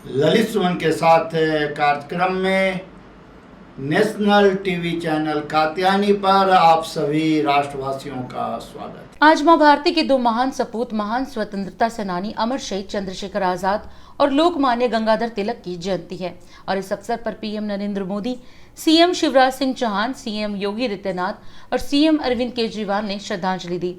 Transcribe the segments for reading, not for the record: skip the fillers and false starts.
ललित सुमन के साथ कार्यक्रम में नेशनल टीवी चैनल कात्यायनी पर आप सभी राष्ट्रवासियों का स्वागत। आज मां भारती के दो महान सपूत, महान स्वतंत्रता सेनानी अमर शहीद चंद्रशेखर आजाद और लोकमान्य गंगाधर तिलक की जयंती है और इस अवसर पर PM Narendra Modi, CM Shivraj Singh Chouhan, CM Yogi Adityanath और सीएम अरविंद केजरीवाल ने श्रद्धांजलि दी।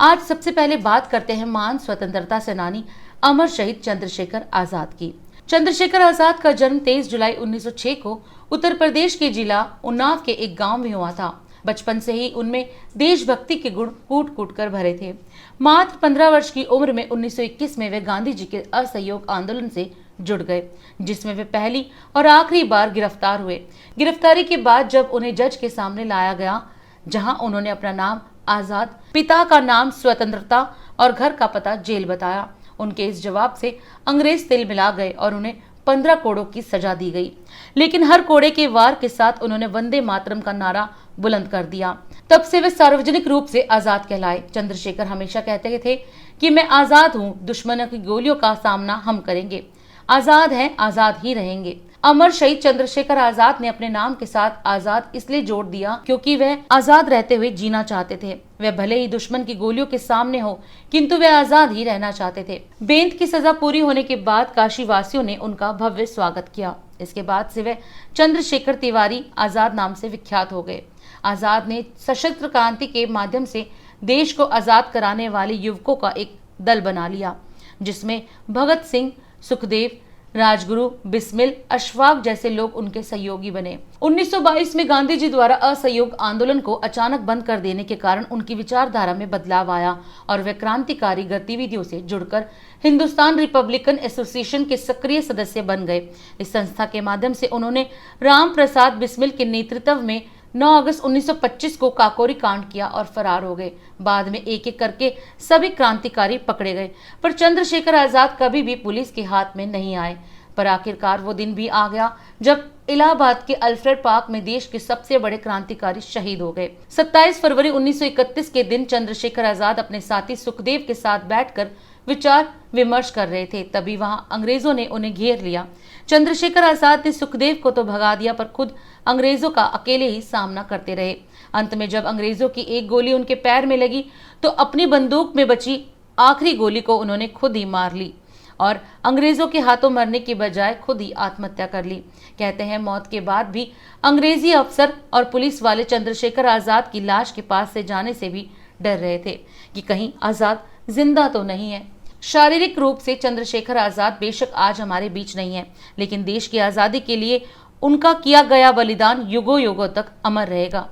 आज सबसे पहले बात करते हैं महान स्वतंत्रता सेनानी अमर शहीद चंद्रशेखर आजाद की। चंद्रशेखर आजाद का जन्म 23 जुलाई 1906 को उत्तर प्रदेश के जिला उन्नाव के एक गांव में हुआ था। बचपन से ही उनमें देशभक्ति के गुण कूट कूट कर भरे थे। मात्र 15 वर्ष की उम्र में 1921 में वे गांधी जी के असहयोग आंदोलन से जुड़ गए, जिसमें वे पहली और आखिरी बार गिरफ्तार हुए। गिरफ्तारी के बाद जब उन्हें जज के सामने लाया गया, जहां उन्होंने अपना नाम आजाद, पिता का नाम स्वतंत्रता और घर का पता जेल बताया, उनके इस जवाब से अंग्रेज तिल मिला गए और उन्हें 15 कोड़ों की सजा दी गई। लेकिन हर कोड़े के वार के साथ उन्होंने वंदे मातरम का नारा बुलंद कर दिया। तब से वे सार्वजनिक रूप से आजाद कहलाए। चंद्रशेखर हमेशा कहते थे कि मैं आजाद हूं, दुश्मनों की गोलियों का सामना हम करेंगे, आजाद हैं, आजाद ही रहेंगे। अमर शहीद चंद्रशेखर आजाद ने अपने नाम के साथ आजाद इसलिए जोड़ दिया क्योंकि वह आजाद रहते हुए जीना चाहते थे। वे भले ही दुश्मन की गोलियों के सामने हो, किंतु वे आजाद ही रहना चाहते थे। बेंत की सजा पूरी होने के बाद काशी वासियों ने उनका भव्य स्वागत किया। इसके बाद से वे चंद्रशेखर तिवारी आजाद नाम से विख्यात हो गए। आजाद ने सशस्त्र क्रांति के माध्यम से देश को आजाद कराने वाले युवकों का एक दल बना लिया, जिसमें भगत सिंह, सुखदेव, राजगुरु, बिस्मिल, अशफाक जैसे लोग उनके सहयोगी बने। 1922 में गांधी जी द्वारा असहयोग आंदोलन को अचानक बंद कर देने के कारण उनकी विचारधारा में बदलाव आया और वे क्रांतिकारी गतिविधियों से जुड़कर हिंदुस्तान रिपब्लिकन एसोसिएशन के सक्रिय सदस्य बन गए। इस संस्था के माध्यम से उन्होंने राम प्रसाद बिस्मिल के नेतृत्व में 9 अगस्त 1925 को काकोरी कांड किया और फरार हो गए। बाद में एक एक करके सभी क्रांतिकारी पकड़े गए, पर चंद्रशेखर आजाद कभी भी पुलिस के हाथ में नहीं आए। पर आखिरकार वो दिन भी आ गया जब इलाहाबाद के अल्फ्रेड पार्क में देश के सबसे बड़े क्रांतिकारी शहीद हो गए। 27 फरवरी 1931 के दिन चंद्रशेखर आजाद अपने साथी सुखदेव के साथ बैठकर विचार विमर्श कर रहे थे, तभी वहां अंग्रेजों ने उन्हें घेर लिया। चंद्रशेखर आजाद ने सुखदेव को तो भगा दिया, पर खुद अंग्रेजों का अकेले ही सामना करते रहे। अंत में जब अंग्रेजों की एक गोली उनके पैर में लगी तो अपनी बंदूक में बची आखिरी गोली को उन्होंने खुद ही मार ली और अंग्रेजों के हाथों मरने की बजाय खुद ही आत्महत्या कर ली। कहते हैं मौत के बाद भी अंग्रेजी अफसर और पुलिस वाले चंद्रशेखर आजाद की लाश के पास से जाने से भी डर रहे थे कि कहीं आजाद जिंदा तो नहीं है। शारीरिक रूप से चंद्रशेखर आजाद बेशक आज हमारे बीच नहीं है, लेकिन देश की आजादी के लिए उनका किया गया बलिदान युगों युगों तक अमर रहेगा।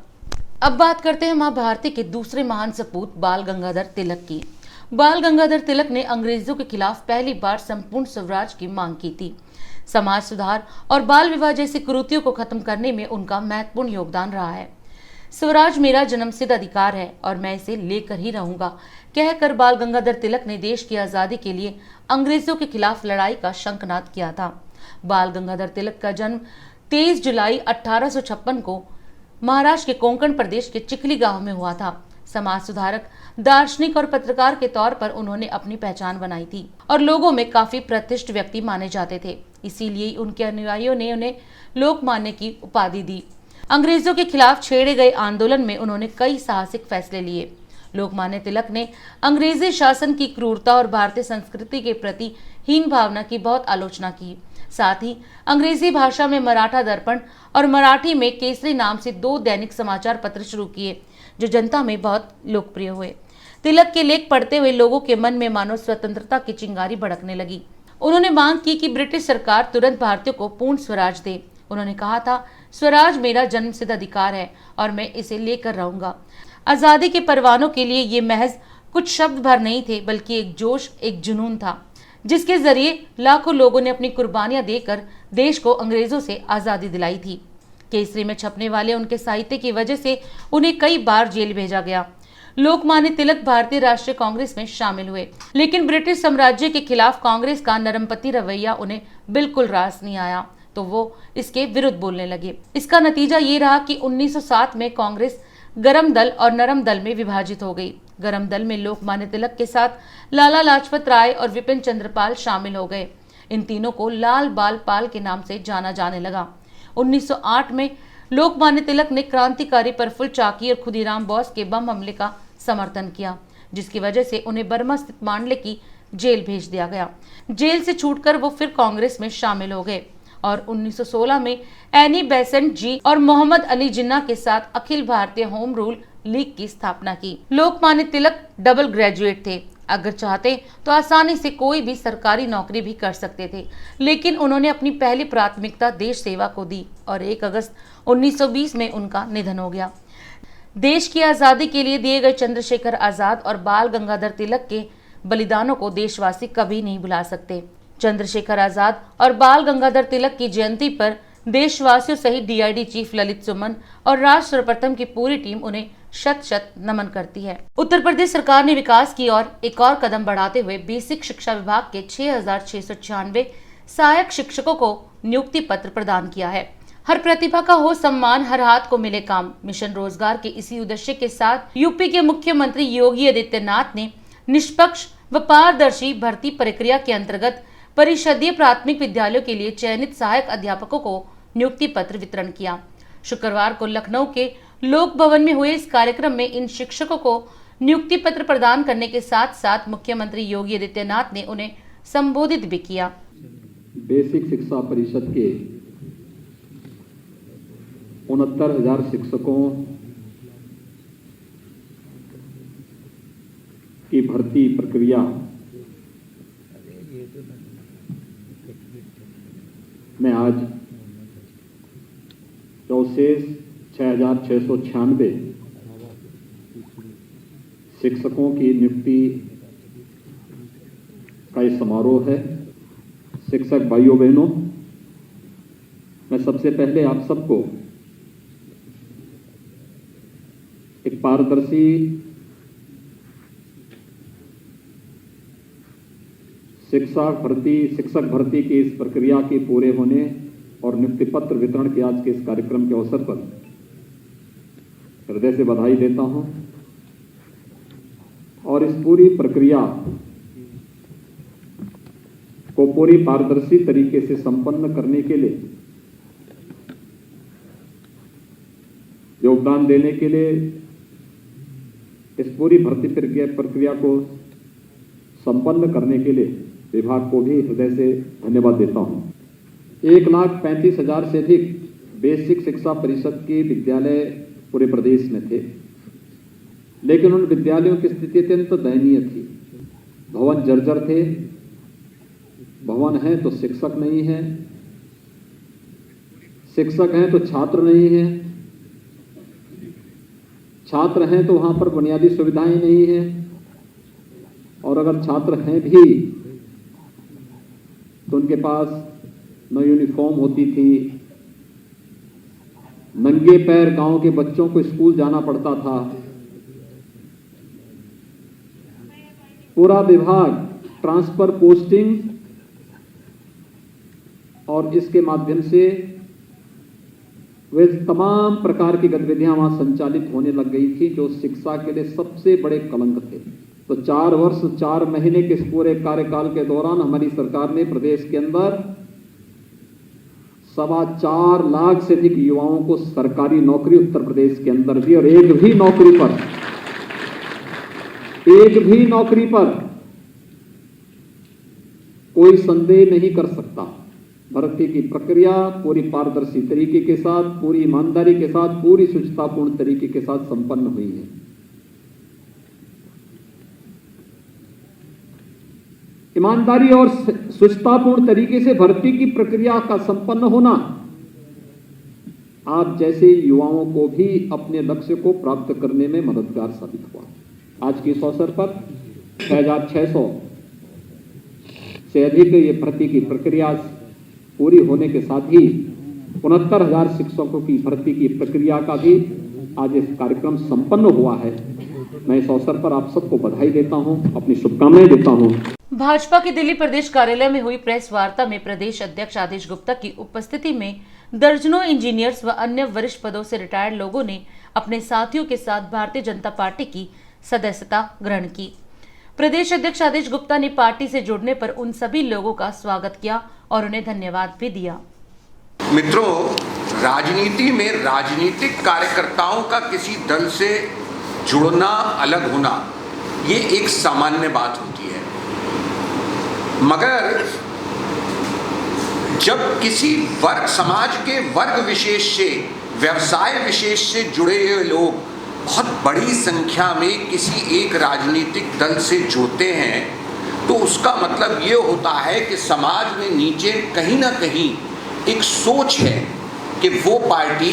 अब बात करते हैं मां भारती के दूसरे महान सपूत बाल गंगाधर तिलक की। बाल गंगाधर तिलक ने अंग्रेजों के खिलाफ पहली बार संपूर्ण स्वराज की मांग की थी। समाज सुधार और बाल विवाह जैसी कुरीतियों को खत्म करने में उनका महत्वपूर्ण योगदान रहा है। स्वराज मेरा जन्मसिद्ध अधिकार है और मैं इसे लेकर ही रहूंगा, कहकर बाल गंगाधर तिलक ने देश की आजादी के लिए अंग्रेजों के खिलाफ लड़ाई का शंखनाद किया था। बाल गंगाधर तिलक का जन्म 23 जुलाई 1856 को महाराष्ट्र के कोंकण प्रदेश के चिखली गांव में हुआ था। समाज सुधारक, दार्शनिक और पत्रकार के तौर पर उन्होंने अपनी पहचान बनाई थी और लोगों में काफी प्रतिष्ठित व्यक्ति माने जाते थे। इसीलिए उनके अनुयायियों ने उन्हें लोकमान्य की उपाधि दी। अंग्रेजों के खिलाफ छेड़े गए आंदोलन में उन्होंने कई साहसिक फैसले लिए। लोकमान्य तिलक ने अंग्रेजी शासन की क्रूरता और भारतीय संस्कृति के प्रति हीन भावना की बहुत आलोचना की। साथ ही अंग्रेजी भाषा में मराठा दर्पण और मराठी में केसरी नाम से 2 दैनिक समाचार पत्र शुरू किए, जो जनता में बहुत लोकप्रिय हुए। तिलक के लेख पढ़ते हुए लोगों के मन में मानो स्वतंत्रता की चिंगारी भड़कने लगी। उन्होंने मांग की कि ब्रिटिश सरकार तुरंत भारतीयों को पूर्ण स्वराज दे। उन्होंने कहा था, स्वराज मेरा जन्मसिद्ध अधिकार है और मैं इसे लेकर रहूंगा। आजादी के परवानों के लिए ये महज कुछ शब्द भर नहीं थे, बल्कि एक जोश, एक जुनून था, जिसके जरिए लाखों लोगों ने अपनी कुर्बानियां देकर देश को अंग्रेजों से आजादी दिलाई थी। केसरी में छपने वाले उनके साहित्य की वजह से उन्हें कई बार जेल भेजा गया। लोकमान्य तिलक भारतीय राष्ट्रीय कांग्रेस में शामिल हुए, लेकिन ब्रिटिश साम्राज्य के खिलाफ कांग्रेस का नरमपंथी रवैया उन्हें बिल्कुल रास नहीं आया, तो वो इसके विरुद्ध बोलने लगे। इसका नतीजा ये रहा कि 1907 में कांग्रेस गरम दल और नरम दल में विभाजित हो गई। गरम दल में लोकमान्य तिलक के साथ लाला लाजपत राय और विपिन चंद्रपाल शामिल हो गए। इन तीनों को लाल बाल पाल के नाम से जाना जाने लगा। 1908 में लोकमान्य तिलक ने क्रांतिकारी प्रफुल्ल चाकी और खुदीराम बोस के बम हमले का समर्थन किया, जिसकी वजह से उन्हें बर्मा स्थित मांडले की जेल भेज दिया गया। जेल से छूटकर वो फिर कांग्रेस में शामिल हो गए और 1916 में एनी बेसेंट जी और मोहम्मद अली जिन्ना के साथ Akhil Bharatiya home rule league की स्थापना की। लोकमान्य तिलक डबल ग्रेजुएट थे। अगर चाहते तो आसानी से कोई भी सरकारी नौकरी भी कर सकते थे, लेकिन उन्होंने अपनी पहली प्राथमिकता देश सेवा को दी और 1 अगस्त 1920 में उनका निधन हो गया। देश की आजादी के लिए दिए गए चंद्रशेखर आजाद और बाल गंगाधर तिलक के बलिदानों को देशवासी कभी नहीं भुला सकते। चंद्रशेखर आजाद और बाल गंगाधर तिलक की जयंती पर देशवासियों सहित डीआईडी चीफ ललित सुमन और राज सर्वप्रथम की पूरी टीम उन्हें शत शत नमन करती है। उत्तर प्रदेश सरकार ने विकास की ओर एक और कदम बढ़ाते हुए बेसिक शिक्षा विभाग के 6,696 सहायक शिक्षकों को नियुक्ति पत्र प्रदान किया है। हर प्रतिभा का हो सम्मान, हर हाथ को मिले काम मिशन रोजगार के इसी उद्देश्य के साथ यूपी के मुख्यमंत्री योगी आदित्यनाथ ने निष्पक्ष व पारदर्शी भर्ती प्रक्रिया के अंतर्गत परिषदीय प्राथमिक विद्यालयों के लिए चयनित सहायक अध्यापकों को नियुक्ति पत्र वितरण किया। शुक्रवार को लखनऊ के लोक भवन में हुए इस कार्यक्रम में इन शिक्षकों को नियुक्ति पत्र प्रदान करने के साथ साथ मुख्यमंत्री योगी आदित्यनाथ ने उन्हें संबोधित भी किया। बेसिक शिक्षा परिषद के 69,000 शिक्षकों की भर्ती प्रक्रिया में आज 6,696 शिक्षकों की नियुक्ति का ये समारोह है। शिक्षक भाइयों बहनों, मैं सबसे पहले आप सबको एक पारदर्शी शिक्षक भर्ती की इस प्रक्रिया के पूरे होने और नियुक्ति पत्र वितरण के आज के इस कार्यक्रम के अवसर पर हृदय से बधाई देता हूं और इस पूरी प्रक्रिया को पूरी पारदर्शी तरीके से संपन्न करने के लिए योगदान देने के लिए इस पूरी भर्ती प्रक्रिया को संपन्न करने के लिए विभाग को भी हृदय से धन्यवाद देता हूं। 1,35,000 से अधिक बेसिक शिक्षा परिषद के विद्यालय पूरे प्रदेश में थे, लेकिन उन विद्यालयों की स्थिति अत्यंत दयनीय थी। भवन जर्जर थे, भवन है तो शिक्षक नहीं है, शिक्षक हैं तो छात्र नहीं है, छात्र हैं तो वहां पर बुनियादी सुविधाएं नहीं है, और अगर छात्र हैं भी तो उनके पास न यूनिफॉर्म होती थी, नंगे पैर गांव के बच्चों को स्कूल जाना पड़ता था। पूरा विभाग ट्रांसफर पोस्टिंग और इसके माध्यम से वे तमाम प्रकार की गतिविधियां वहां संचालित होने लग गई थी, जो शिक्षा के लिए सबसे बड़े कलंक थे। तो 4 वर्ष 4 महीने के इस पूरे कार्यकाल के दौरान हमारी सरकार ने प्रदेश के अंदर 4.25 लाख से अधिक युवाओं को सरकारी नौकरी उत्तर प्रदेश के अंदर दी, और एक भी नौकरी पर कोई संदेह नहीं कर सकता। भर्ती की प्रक्रिया पूरी पारदर्शी तरीके के साथ, पूरी ईमानदारी के साथ, पूरी शुचितापूर्ण तरीके के साथ संपन्न हुई है। ईमानदारी और शुचितापूर्ण तरीके से भर्ती की प्रक्रिया का संपन्न होना आप जैसे युवाओं को भी अपने लक्ष्य को प्राप्त करने में मददगार साबित हुआ। आज के इस अवसर पर 6,600 से अधिक ये भर्ती की प्रक्रिया पूरी होने के साथ ही 69,000 शिक्षकों की भर्ती की प्रक्रिया का भी आज इस कार्यक्रम संपन्न हुआ है। मैं इस अवसर पर आप सबको बधाई देता हूं, अपनी शुभकामनाएं देता हूं। भाजपा के दिल्ली प्रदेश कार्यालय में हुई प्रेस वार्ता में प्रदेश अध्यक्ष आदेश गुप्ता की उपस्थिति में दर्जनों इंजीनियर्स व अन्य वरिष्ठ पदों से रिटायर्ड लोगों ने अपने साथियों के साथ भारतीय जनता पार्टी की सदस्यता ग्रहण की। प्रदेश अध्यक्ष आदेश गुप्ता ने पार्टी से जुड़ने पर उन सभी लोगों का स्वागत किया और उन्हें धन्यवाद भी दिया। मित्रों, राजनीति में राजनीतिक कार्यकर्ताओं का किसी दल से जुड़ना, अलग होना, ये एक सामान्य बात होती है। मगर जब किसी वर्ग, समाज के वर्ग विशेष से, व्यवसाय विशेष से जुड़े हुए लोग बहुत बड़ी संख्या में किसी एक राजनीतिक दल से जुड़ते हैं, तो उसका मतलब ये होता है कि समाज में नीचे कहीं ना कहीं एक सोच है कि वो पार्टी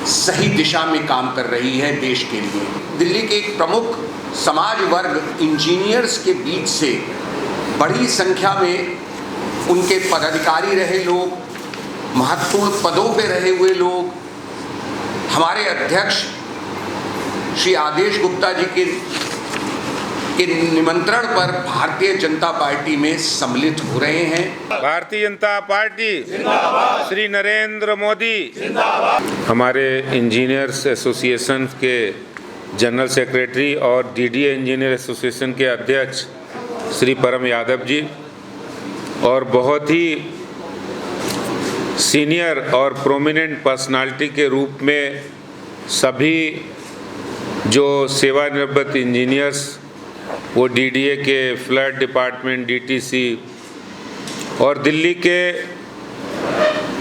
सही दिशा में काम कर रही है देश के लिए। दिल्ली के एक प्रमुख समाज वर्ग इंजीनियर्स के बीच से बड़ी संख्या में उनके पदाधिकारी रहे लोग, महत्वपूर्ण पदों पे रहे हुए लोग, हमारे अध्यक्ष श्री आदेश गुप्ता जी के निमंत्रण पर भारतीय जनता पार्टी में सम्मिलित हो रहे हैं। भारतीय जनता पार्टी जिंदाबाद, श्री नरेंद्र मोदी जिंदाबाद। हमारे इंजीनियर्स एसोसिएशन के जनरल सेक्रेटरी और डीडीए इंजीनियर एसोसिएशन के अध्यक्ष श्री परम यादव जी और बहुत ही सीनियर और प्रोमिनेंट पर्सनालिटी के रूप में सभी जो सेवानिवृत्त इंजीनियर्स, वो डीडीए के फ्लड डिपार्टमेंट, डीटीसी और दिल्ली के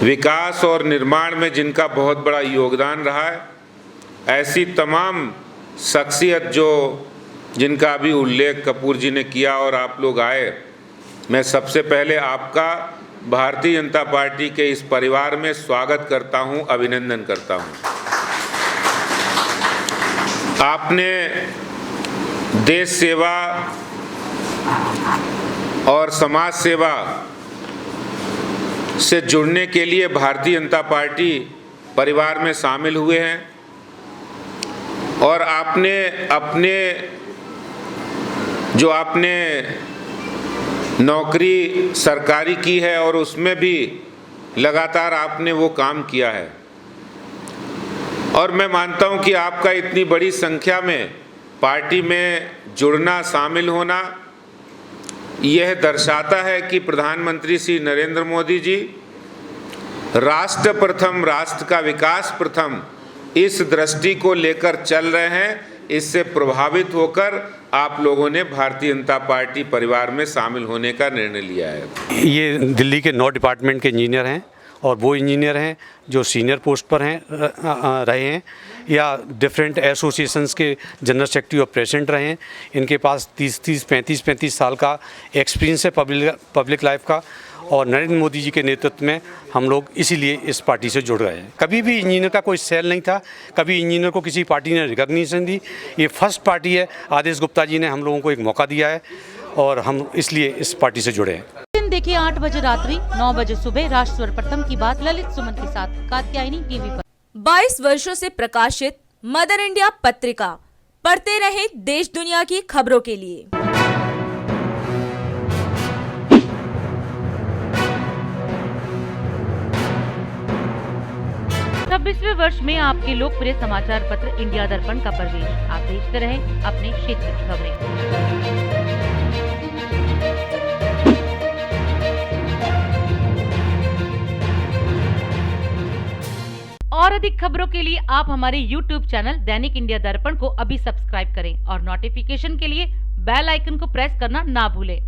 विकास और निर्माण में जिनका बहुत बड़ा योगदान रहा है, ऐसी तमाम शख्सियत जिनका अभी उल्लेख कपूर जी ने किया और आप लोग आए, मैं सबसे पहले आपका भारतीय जनता पार्टी के इस परिवार में स्वागत करता हूं, अभिनंदन करता हूं। आपने देश सेवा और समाज सेवा से जुड़ने के लिए भारतीय जनता पार्टी परिवार में शामिल हुए हैं और आपने आपने नौकरी सरकारी की है और उसमें भी लगातार आपने वो काम किया है और मैं मानता हूं कि आपका इतनी बड़ी संख्या में पार्टी में जुड़ना, शामिल होना, यह दर्शाता है कि प्रधानमंत्री श्री नरेंद्र मोदी जी राष्ट्र प्रथम, राष्ट्र का विकास प्रथम, इस दृष्टि को लेकर चल रहे हैं। इससे प्रभावित होकर आप लोगों ने भारतीय जनता पार्टी परिवार में शामिल होने का निर्णय लिया है। ये दिल्ली के 9 डिपार्टमेंट के इंजीनियर हैं और वो इंजीनियर हैं जो सीनियर पोस्ट पर रहे हैं या डिफरेंट एसोसिएशंस के जनरल सेक्रेटरी और प्रेसिडेंट रहे हैं। इनके पास 35 साल का एक्सपीरियंस है पब्लिक लाइफ का और नरेंद्र मोदी जी के नेतृत्व में हम लोग इसीलिए इस पार्टी से जुड़ रहे हैं। कभी भी इंजीनियर का कोई सेल नहीं था, कभी इंजीनियर को किसी पार्टी ने रिकॉग्निशन दी। ये फर्स्ट पार्टी है, आदेश गुप्ता जी ने हम लोगों को एक मौका दिया है और हम इसलिए इस पार्टी से जुड़े हैं। दिन देखिए 8 बजे रात्रि, 9 बजे सुबह राष्ट्र सर्वप्रथम की बात ललित सुमन के साथ कात्यायनी टीवी पर। 22 वर्षों से प्रकाशित मदर इंडिया पत्रिका, पढ़ते रहे देश दुनिया की खबरों के लिए। 26वें वर्ष में आपके लोकप्रिय समाचार पत्र इंडिया दर्पण का प्रवेश। आप देखते रहें अपने क्षेत्र की खबरें। और अधिक खबरों के लिए आप हमारे YouTube चैनल दैनिक इंडिया दर्पण को अभी सब्सक्राइब करें और नोटिफिकेशन के लिए बेल आइकन को प्रेस करना ना भूलें।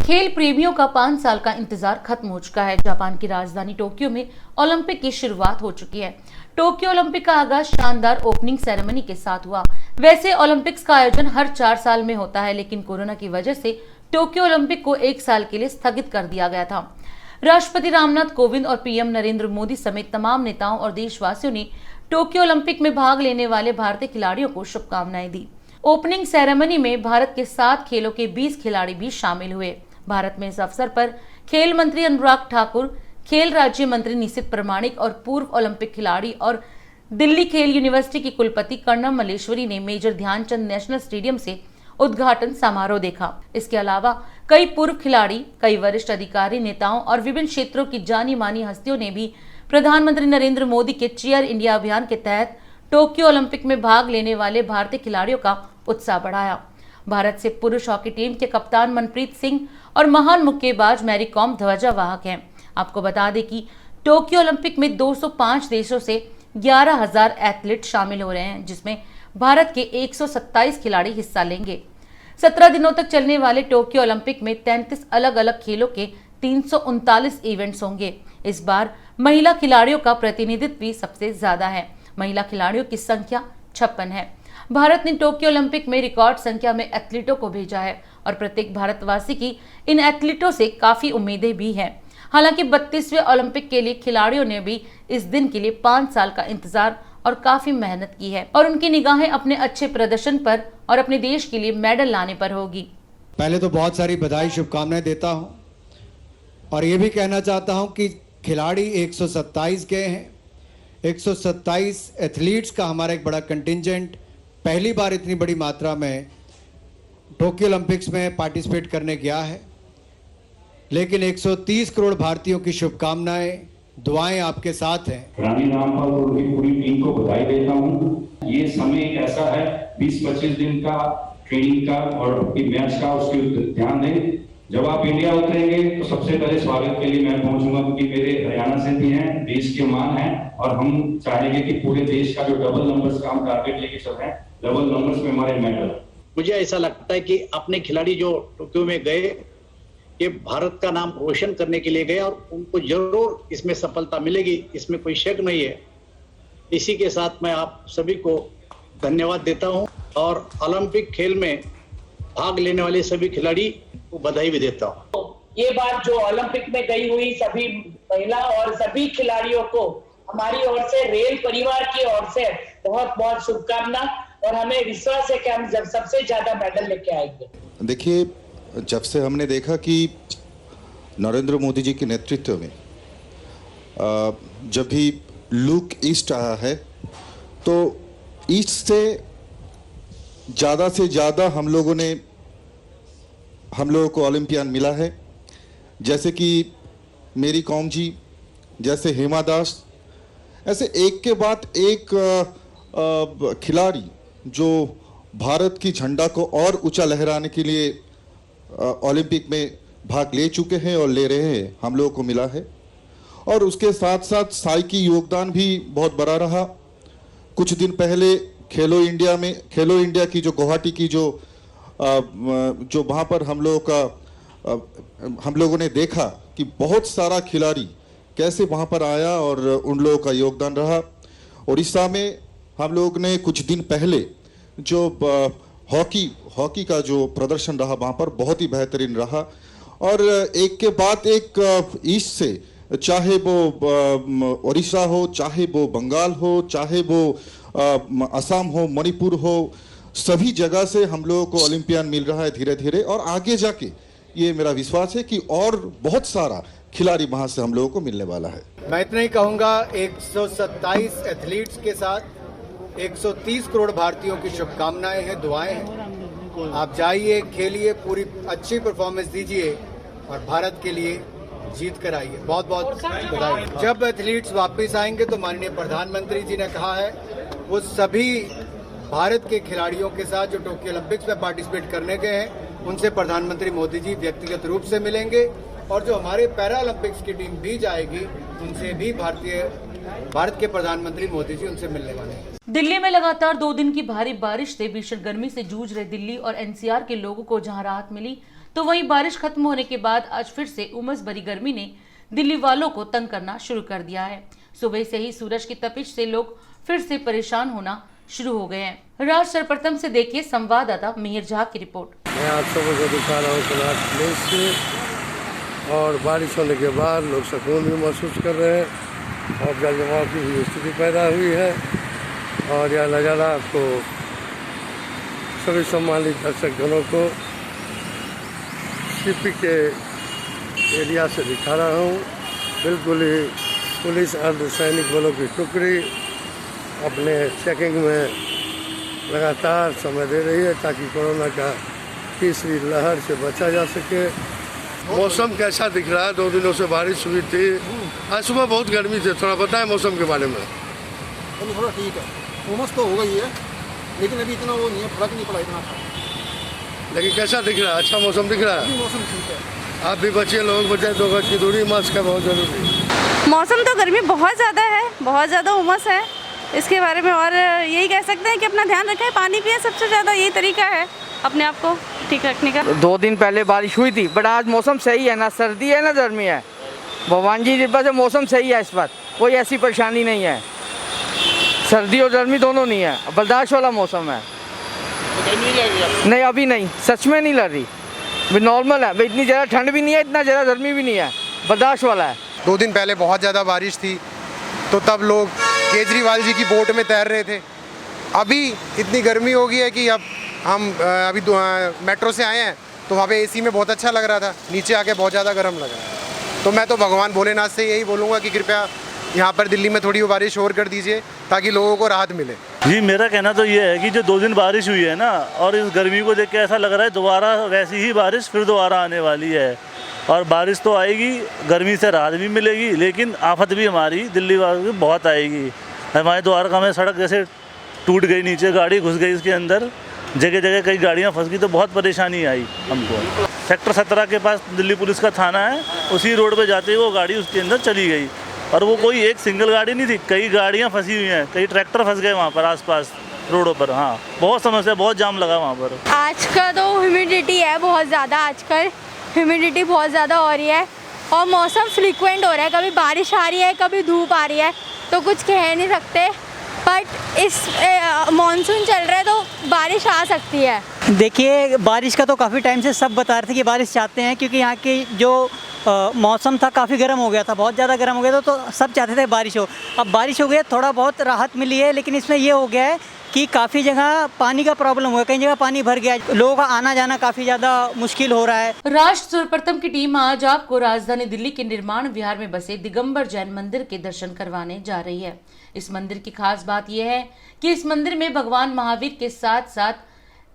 खेल प्रेमियों का 5 साल का इंतजार खत्म हो चुका है। जापान की राजधानी टोक्यो में ओलंपिक की शुरुआत हो चुकी है। टोक्यो ओलंपिक का आगाज शानदार ओपनिंग सेरेमनी के साथ हुआ। वैसे ओलंपिक्स का आयोजन हर 4 साल में होता है, लेकिन कोरोना की वजह से टोक्यो ओलंपिक को 1 साल के लिए स्थगित कर दिया गया था। राष्ट्रपति रामनाथ कोविंद और पीएम नरेंद्र मोदी समेत तमाम नेताओं और देशवासियों ने टोक्यो ओलंपिक में भाग लेने वाले भारतीय खिलाड़ियों को शुभकामनाएं दी। ओपनिंग सेरेमनी में भारत के 7 खेलों के 20 खिलाड़ी भी शामिल हुए। भारत में इस अवसर पर खेल मंत्री अनुराग ठाकुर, खेल राज्य मंत्री निशित प्रमाणिक और पूर्व ओलंपिक खिलाड़ी और दिल्ली खेल यूनिवर्सिटी की कुलपति कर्णम मल्लेश्वरी ने मेजर ध्यानचंद नेशनल स्टेडियम से उद्घाटन समारोह देखा। इसके अलावा कई पूर्व खिलाड़ी, कई वरिष्ठ अधिकारी, नेताओं और विभिन्न क्षेत्रों की जानी मानी हस्तियों ने भी प्रधानमंत्री नरेंद्र मोदी के चीयर इंडिया अभियान के तहत टोक्यो ओलंपिक में भाग लेने वाले भारतीय खिलाड़ियों का उत्साह बढ़ाया। भारत से पुरुष हॉकी टीम के कप्तान मनप्रीत सिंह और महान मुक्केबाज मैरी कॉम ध्वजावाहक हैं। आपको बता दें कि टोक्यो ओलंपिक में 205 देशों से 11,000 एथलीट शामिल हो रहे हैं, जिसमें भारत के 127 खिलाड़ी हिस्सा लेंगे। 17 दिनों तक चलने वाले टोक्यो ओलंपिक में 33 अलग अलग खेलों के 339 इवेंट्स होंगे। इस बार महिला खिलाड़ियों का प्रतिनिधित्व भी सबसे ज्यादा है। महिला खिलाड़ियों की संख्या 56 है। भारत ने टोक्यो ओलंपिक में रिकॉर्ड संख्या में एथलीटों को भेजा है और प्रत्येक भारतवासी की इन एथलीटों से काफी उम्मीदें भी हैं। हालांकि 32वें ओलंपिक के लिए खिलाड़ियों ने भी इस दिन के लिए 5 साल का इंतजार और काफी मेहनत की है और उनकी निगाहें अपने अच्छे प्रदर्शन पर और अपने देश के लिए मेडल लाने पर होगी। पहले तो बहुत सारी बधाई, शुभकामनाएं देता हूं और ये भी कहना चाहता हूं कि खिलाड़ी 127 गए हैं। 127 एथलीट्स का हमारा एक बड़ा कंटिंजेंट पहली बार इतनी बड़ी मात्रा में टोक्यो ओलंपिक्स में पार्टिसिपेट करने गया है। लेकिन 130 करोड़ भारतीयों की शुभकामनाएं, दुआएं आपके साथ हैं। रानी रामपाल और की पूरी टीम को बधाई देता हूं। ये समय एक ऐसा है 20-25 दिन का ट्रेनिंग का और मैच का, उसके ध्यान दें। जब आप इंडिया उतरेंगे तो सबसे पहले स्वागत के लिए मैं पहुंचूंगा, क्योंकि मेरे हरियाणा से भी हैं, देश के मान हैं और हम चाहेंगे कि पूरे देश का जो डबल नंबर्स का हम टारगेट लेके चल रहे हैं, डबल नंबर्स में हमारे मेडल। मुझे ऐसा लगता है कि अपने खिलाड़ी जो टोक्यो में गए, ये भारत का नाम रोशन करने के लिए गए और उनको जरूर इसमें सफलता मिलेगी, इसमें कोई शक नहीं है। इसी के साथ मैं आप सभी को धन्यवाद देता हूं और ओलंपिक खेल में भाग लेने वाले सभी खिलाड़ी को बधाई भी देता हूं। ये बात जो ओलंपिक में गई हुई सभी महिला और सभी खिलाड़ियों को हमारी ओर से, रेल परिवार की ओर से बहुत बहुत शुभकामना और हमें विश्वास है कि हम जब सबसे ज्यादा मेडल लेके आएंगे। देखिए, जब से हमने देखा कि नरेंद्र मोदी जी के नेतृत्व में जब भी लुक ईस्ट आया है, तो ईस्ट से ज़्यादा हम लोगों को ओलंपियन मिला है। जैसे कि मेरी कॉम जी, जैसे हेमा दास, ऐसे एक के बाद एक खिलाड़ी जो भारत की झंडा को और ऊंचा लहराने के लिए ओलंपिक में भाग ले चुके हैं और ले रहे हैं, हम लोगों को मिला है। और उसके साथ साथ साई की योगदान भी बहुत बड़ा रहा। कुछ दिन पहले खेलो इंडिया की जो गुवाहाटी की जो वहाँ पर हम लोगों ने देखा कि बहुत सारा खिलाड़ी कैसे वहाँ पर आया और उन लोगों का योगदान रहा। उड़ीसा में हम लोग ने कुछ दिन पहले जो हॉकी का जो प्रदर्शन रहा, वहाँ पर बहुत ही बेहतरीन रहा। और एक के बाद एक ईस्ट से, चाहे वो उड़ीसा हो, चाहे वो बंगाल हो, चाहे वो असम हो, मणिपुर हो, सभी जगह से हम लोगों को ओलंपियन मिल रहा है धीरे धीरे। और आगे जाके ये मेरा विश्वास है कि और बहुत सारा खिलाड़ी वहाँ से हम लोगों को मिलने वाला है। मैं इतना ही कहूँगा, 127 एथलीट्स के साथ 130 करोड़ भारतीयों की शुभकामनाएं हैं, दुआएं हैं। आप जाइए, खेलिए, पूरी अच्छी परफॉर्मेंस दीजिए और भारत के लिए जीत कर आइए। बहुत बहुत बधाई। जब एथलीट्स वापस आएंगे तो माननीय प्रधानमंत्री जी ने कहा है वो सभी भारत के खिलाड़ियों के साथ जो टोक्यो ओलंपिक्स में पार्टिसिपेट करने गए हैं, उनसे प्रधानमंत्री मोदी जी व्यक्तिगत रूप से मिलेंगे और जो हमारे पैरा ओलंपिक्स की टीम भी जाएगी, उनसे भी भारत के प्रधानमंत्री मोदी जी उनसे मिलने वाले हैं। दिल्ली में लगातार 2 दिन की भारी बारिश से भीषण गर्मी से जूझ रहे दिल्ली और एनसीआर के लोगों को जहां राहत मिली, तो वहीं बारिश खत्म होने के बाद आज फिर से उमस भरी गर्मी ने दिल्ली वालों को तंग करना शुरू कर दिया है। सुबह से ही सूरज की तपिश से लोग फिर से परेशान होना शुरू हो गए हैं। राज सर्वप्रथम से देखिए संवाददाता मिहिर झा की रिपोर्ट। मैं आज सुबह से दिखा रहा हूँ कनाट प्लेस से, और बारिश होने के बाद लोग सुकून भी महसूस कर रहे हैं और जल जमाव की भी स्थिति पैदा हुई है। और यह नज़ारा आपको सभी सम्मानित दर्शक जनों को सीपी के एरिया से दिखा रहा हूँ। बिल्कुल ही पुलिस अर्धसैनिक बलों की टुकड़ी अपने चेकिंग में लगातार समय दे रही है ताकि कोरोना का तीसरी लहर से बचा जा सके। मौसम कैसा दिख रहा है? 2 दिनों से बारिश हुई थी, आज सुबह बहुत गर्मी थी। थोड़ा बताएं मौसम के बारे में। थोड़ा ठीक है, उमस तो हो गई है लेकिन अभी इतना वो नहीं है, फर्क नहीं पड़ा इतना था। लेकिन कैसा दिख रहा है? अच्छा मौसम दिख रहा है? मौसम ठीक है। आप भी बचिए, लोग बचाए, 2 गज की दूरी, मास्क है बहुत जरूरी। मौसम तो गर्मी बहुत ज़्यादा है, बहुत ज़्यादा उमस है इसके बारे में, और यही कह सकते हैं कि अपना ध्यान रखें, पानी पिए, सबसे ज़्यादा यही तरीका है अपने आप को ठीक रखने का। 2 दिन पहले बारिश हुई थी बट आज मौसम सही है, ना सर्दी है ना गर्मी है। भगवान जी की कृपा से मौसम सही है, इस बार कोई ऐसी परेशानी नहीं है। सर्दी और गर्मी दोनों नहीं है, बर्दाश्त वाला मौसम है। नहीं अभी नहीं, सच में नहीं लग रही, नॉर्मल है। इतनी ज़्यादा ठंड भी नहीं है, इतना ज़्यादा गर्मी भी नहीं है, बर्दाश्त वाला है। 2 दिन पहले बहुत ज़्यादा बारिश थी तो तब लोग केजरीवाल जी की बोट में तैर रहे थे। अभी इतनी गर्मी हो गई है कि अब हम अभी मेट्रो से आए हैं तो वहाँ पे एसी में बहुत अच्छा लग रहा था, नीचे आके बहुत ज़्यादा गर्म लग रहा है। तो मैं तो भगवान भोलेनाथ से यही बोलूँगा कि कृपया यहाँ पर दिल्ली में थोड़ी बारिश और कर दीजिए ताकि लोगों को राहत मिले। जी मेरा कहना तो ये है कि जो 2 दिन बारिश हुई है ना, और इस गर्मी को देख के ऐसा लग रहा है दोबारा वैसी ही बारिश फिर दोबारा आने वाली है। और बारिश तो आएगी, गर्मी से राहत भी मिलेगी, लेकिन आफत भी हमारी दिल्ली वालों की बहुत आएगी। हमारे द्वारका में सड़क जैसे टूट गई, नीचे गाड़ी घुस गई इसके अंदर, जगह जगह कई गाड़ियाँ फंस गई, तो बहुत परेशानी आई हमको। सेक्टर 17 के पास दिल्ली पुलिस का थाना है, उसी रोड पे जाते ही वो गाड़ी उसके अंदर चली गई, और वो कोई एक सिंगल गाड़ी नहीं थी, कई गाड़ियाँ फंसी हुई हैं, कई ट्रैक्टर फंस गए वहाँ पर आसपास रोडों पर। हाँ बहुत समस्या, बहुत जाम लगा वहाँ पर। आज का तो ह्यूमिडिटी है बहुत ज़्यादा, आजकल ह्यूमिडिटी बहुत ज़्यादा हो रही है और मौसम फ्रीक्वेंट हो रहा है, कभी बारिश आ रही है कभी धूप आ रही है, तो कुछ कह नहीं सकते। बट इस मानसून चल रहा है तो बारिश आ सकती है। देखिए बारिश का तो काफ़ी टाइम से सब बता रहे थे कि बारिश चाहते हैं, क्योंकि यहाँ की जो मौसम था काफ़ी गर्म हो गया था, बहुत ज़्यादा गर्म हो गया था, तो सब चाहते थे बारिश हो। अब बारिश हो गई, थोड़ा बहुत राहत मिली है, लेकिन इसमें ये हो गया है कि काफ़ी जगह पानी का प्रॉब्लम हुआ है, कई जगह पानी भर गया, लोगों का आना जाना काफ़ी ज़्यादा मुश्किल हो रहा है। राष्ट्र सर्वप्रथम की टीम आज आपको राजधानी दिल्ली के निर्माण विहार में बसे दिगंबर जैन मंदिर के दर्शन करवाने जा रही है। इस मंदिर की खास बात यह है कि इस मंदिर में भगवान महावीर के साथ साथ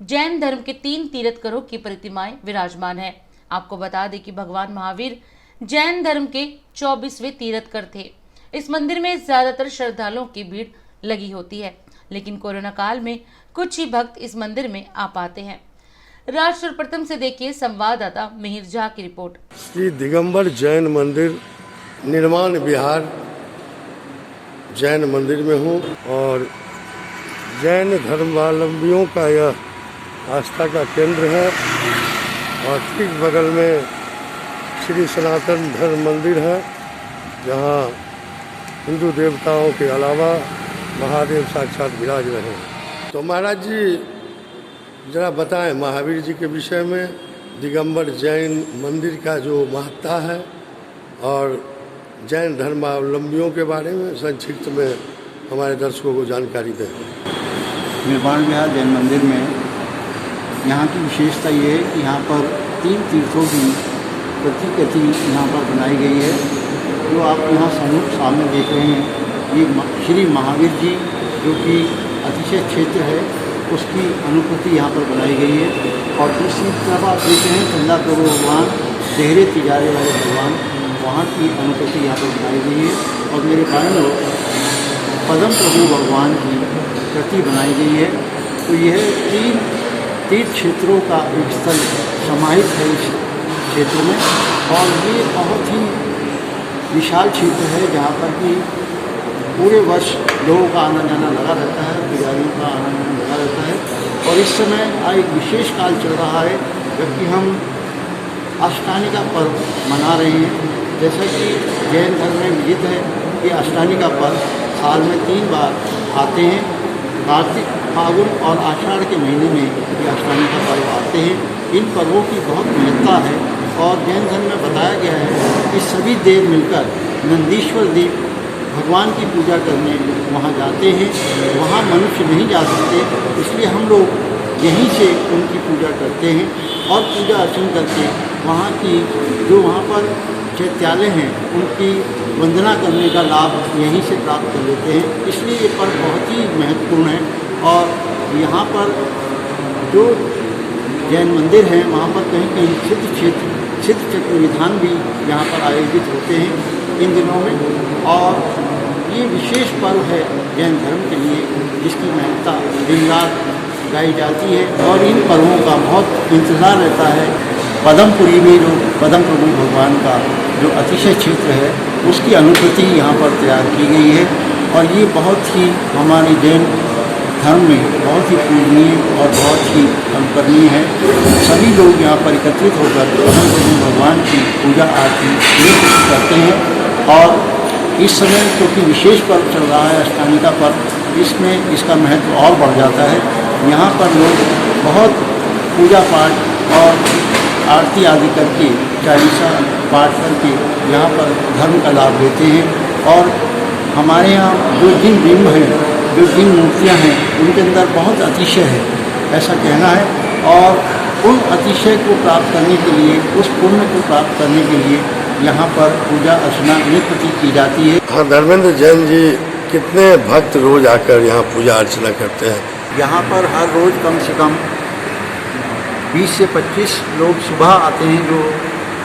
जैन धर्म के 3 तीर्थंकरों की प्रतिमाएं विराजमान है। आपको बता दें कि भगवान महावीर जैन धर्म के 24वें तीर्थंकर थे। इस मंदिर में ज्यादातर श्रद्धालुओं की भीड़ लगी होती है, लेकिन कोरोना काल में कुछ ही भक्त इस मंदिर में आ पाते हैं। राष्ट्र सर्वप्रथम से देखिए संवाददाता मिहिर झा की रिपोर्ट। श्री दिगंबर जैन मंदिर निर्माण विहार जैन मंदिर में हूँ और जैन धर्मावलंबियों का यह आस्था का केंद्र है, और ठीक बगल में श्री सनातन धर्म मंदिर है जहाँ हिंदू देवताओं के अलावा महादेव साक्षात विराज रहे हैं। तो महाराज जी जरा बताएं महावीर जी के विषय में, दिगंबर जैन मंदिर का जो महत्ता है और जैन धर्मावलंबियों के बारे में संक्षिप्त में हमारे दर्शकों को जानकारी दें। निर्माण विहार जैन मंदिर में यहाँ की विशेषता ये है कि यहाँ पर 3 तीर्थों की प्रतिकृति यहाँ पर बनाई गई है। जो आप यहाँ सामने देख रहे हैं ये श्री महावीर जी जो कि अतिशय क्षेत्र है उसकी अनुकृति यहाँ पर बनाई गई है। और दूसरी तरफ आप देख रहे हैं चंदा प्रभु भगवान, गहरे तिजारे वाले भगवान, वहाँ की अनुकृति यहाँ पर बनाई गई है। और मेरे कारण पद्म प्रभु भगवान की कृति बनाई गई है। तो यह 3 तीर्थ क्षेत्रों का एक स्थल समाहित है इस क्षेत्र में, और ये बहुत ही विशाल क्षेत्र है जहाँ पर कि पूरे वर्ष लोगों का आना जाना लगा रहता है, पुजारियों का आना जाना लगा रहता है। और इस समय एक विशेष काल चल रहा है जबकि हम अष्टानी का पर्व मना रहे हैं। जैसा कि जैन धर्म में विदित है कि अष्टानी का पर्व साल में 3 बार आते हैं। कार्तिक, फागुन और आषाढ़ के महीने में ये अष्टानी का पर्व आते हैं। इन पर्वों की बहुत महत्ता है और जैन धर्म में बताया गया है कि सभी देव मिलकर नंदीश्वर देव भगवान की पूजा करने वहाँ जाते हैं। वहाँ मनुष्य नहीं जा सकते, इसलिए हम लोग यहीं से उनकी पूजा करते हैं और पूजा अर्चन करके वहाँ की जो वहाँ पर चैत्यालय हैं उनकी वंदना करने का लाभ यहीं से प्राप्त कर लेते हैं। इसलिए ये पर्व बहुत ही महत्वपूर्ण है। और यहाँ पर जो जैन मंदिर हैं वहाँ पर कहीं कहीं सिद्ध चक्र विधान भी यहाँ पर आयोजित होते हैं इन दिनों में। और ये विशेष पर्व है जैन धर्म के लिए, जिसकी महत्ता दिन रात गाई जाती है और इन पर्वों का बहुत इंतज़ार रहता है। पदमपुरी में जो पदम प्रभु भगवान का जो अतिशय क्षेत्र है उसकी अनुकृति यहाँ पर तैयार की गई है और ये बहुत ही हमारे जैन धर्म में बहुत ही पूजनीय और बहुत ही अनुकरणीय है। सभी लोग यहाँ पर एकत्रित होकर पदम प्रभु भगवान की पूजा आरती करते हैं। और इस समय क्योंकि विशेष पर्व चल रहा है अष्टानी का पर्व, इसमें इसका महत्व और बढ़ जाता है। यहाँ पर लोग बहुत पूजा पाठ और आरती आदि करके चालीसा पाठ करके यहाँ पर धर्म का लाभ लेते हैं। और हमारे यहाँ जो जिन बिंब हैं, जो जिन मूर्तियाँ हैं, उनके अंदर बहुत अतिशय है ऐसा कहना है। और उन अतिशय को प्राप्त करने के लिए, उस पुण्य को प्राप्त करने के लिए यहाँ पर पूजा अर्चना नित्य की जाती है। हाँ, धर्मेंद्र जैन जी, कितने भक्त रोज आकर यहाँ पूजा अर्चना करते हैं? यहाँ पर हर रोज़ कम से कम 20 से 25 लोग सुबह आते हैं जो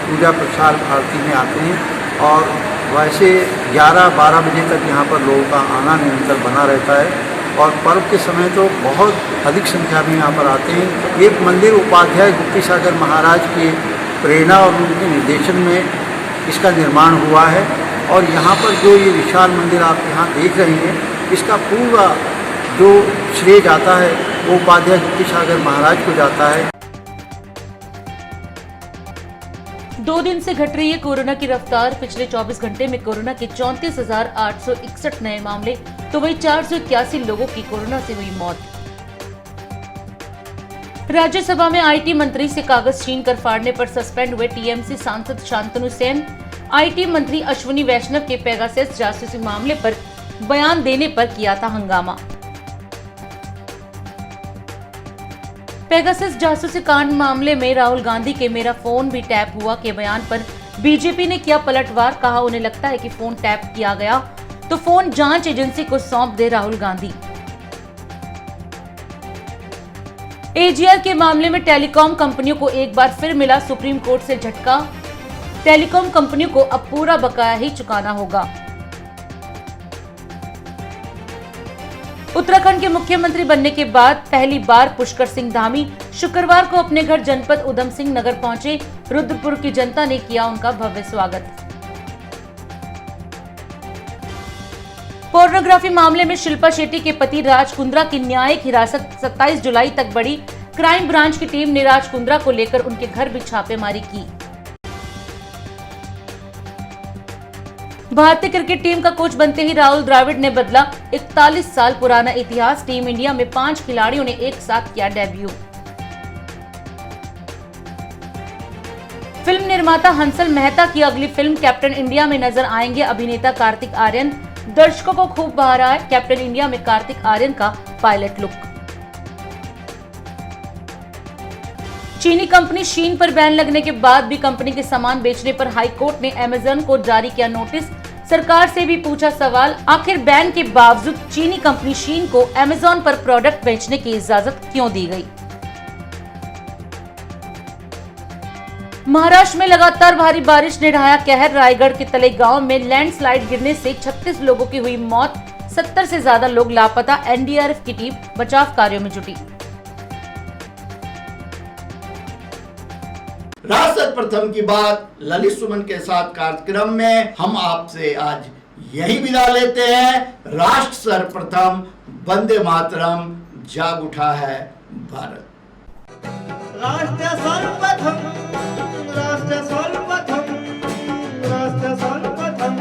पूजा प्रसाद आरती में आते हैं। और वैसे 11-12 बजे तक यहाँ पर लोगों का आना निरंतर बना रहता है। और पर्व के समय तो बहुत अधिक संख्या में यहाँ पर आते हैं। ये मंदिर उपाध्याय गुप्ती सागर महाराज के प्रेरणा और उनके निर्देशन में इसका निर्माण हुआ है। और यहाँ पर जो ये विशाल मंदिर आप यहाँ देख रहे हैं, इसका पूरा जो श्रेय जाता है वो उपाध्याय गुप्ती सागर महाराज को जाता है। 2 दिन से घट रही है कोरोना की रफ्तार। पिछले 24 घंटे में कोरोना के 34,861 नए मामले, तो वही 481 लोगों की कोरोना से हुई मौत। राज्यसभा में आईटी मंत्री से कागज छीन कर फाड़ने पर सस्पेंड हुए टीएमसी सांसद शांतनु सेन, आईटी मंत्री अश्विनी वैष्णव के पेगासस जासूसी मामले पर बयान देने पर किया था हंगामा। पेगासस जासूसी कांड मामले में राहुल गांधी के मेरा फोन भी टैप हुआ के बयान पर बीजेपी ने किया पलटवार। कहा उन्हें लगता है कि फोन टैप किया गया तो फोन जांच एजेंसी को सौंप दे राहुल गांधी। एजीआर के मामले में टेलीकॉम कंपनियों को एक बार फिर मिला सुप्रीम कोर्ट से झटका। टेलीकॉम कंपनियों को अब पूरा बकाया ही चुकाना होगा। उत्तराखंड के मुख्यमंत्री बनने के बाद पहली बार पुष्कर सिंह धामी शुक्रवार को अपने घर जनपद उधम सिंह नगर पहुंचे। रुद्रपुर की जनता ने किया उनका भव्य स्वागत। पोर्नोग्राफी मामले में शिल्पा शेट्टी के पति राज कुंद्रा की न्यायिक हिरासत 27 जुलाई तक बढ़ी। क्राइम ब्रांच की टीम ने राज कुंद्रा को लेकर उनके घर भी छापेमारी की। भारतीय क्रिकेट टीम का कोच बनते ही राहुल द्रविड़ ने बदला 41 साल पुराना इतिहास। टीम इंडिया में 5 खिलाड़ियों ने एक साथ किया डेब्यू। फिल्म निर्माता हंसल मेहता की अगली फिल्म कैप्टन इंडिया में नजर आएंगे अभिनेता कार्तिक आर्यन। दर्शकों को खूब भा रहा है कैप्टन इंडिया में कार्तिक आर्यन का पायलट लुक। चीनी कंपनी शीन पर बैन लगने के बाद भी कंपनी के सामान बेचने पर हाई कोर्ट ने अमेज़न को जारी किया नोटिस। सरकार से भी पूछा सवाल, आखिर बैन के बावजूद चीनी कंपनी शीन को अमेज़न पर प्रोडक्ट बेचने की इजाजत क्यों दी गई। महाराष्ट्र में लगातार भारी बारिश ने ढाया कहर। रायगढ़ के तलेगांव में लैंडस्लाइड गिरने से 36 लोगों की हुई मौत, 70 से ज्यादा लोग लापता। एनडीआरएफ की टीम बचाव कार्यों में जुटी। राष्ट्र प्रथम की बात ललित सुमन के साथ कार्यक्रम में हम आपसे आज यही विदा लेते हैं। राष्ट्र सर्वप्रथम, वंदे मातरम, जाग उठा है भारत। राष्ट्र सर्वप्रथम राष्ट्र सर्वप्रथम राष्ट्र सर्वप्रथम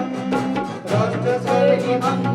राष्ट्र सर्वप्रथम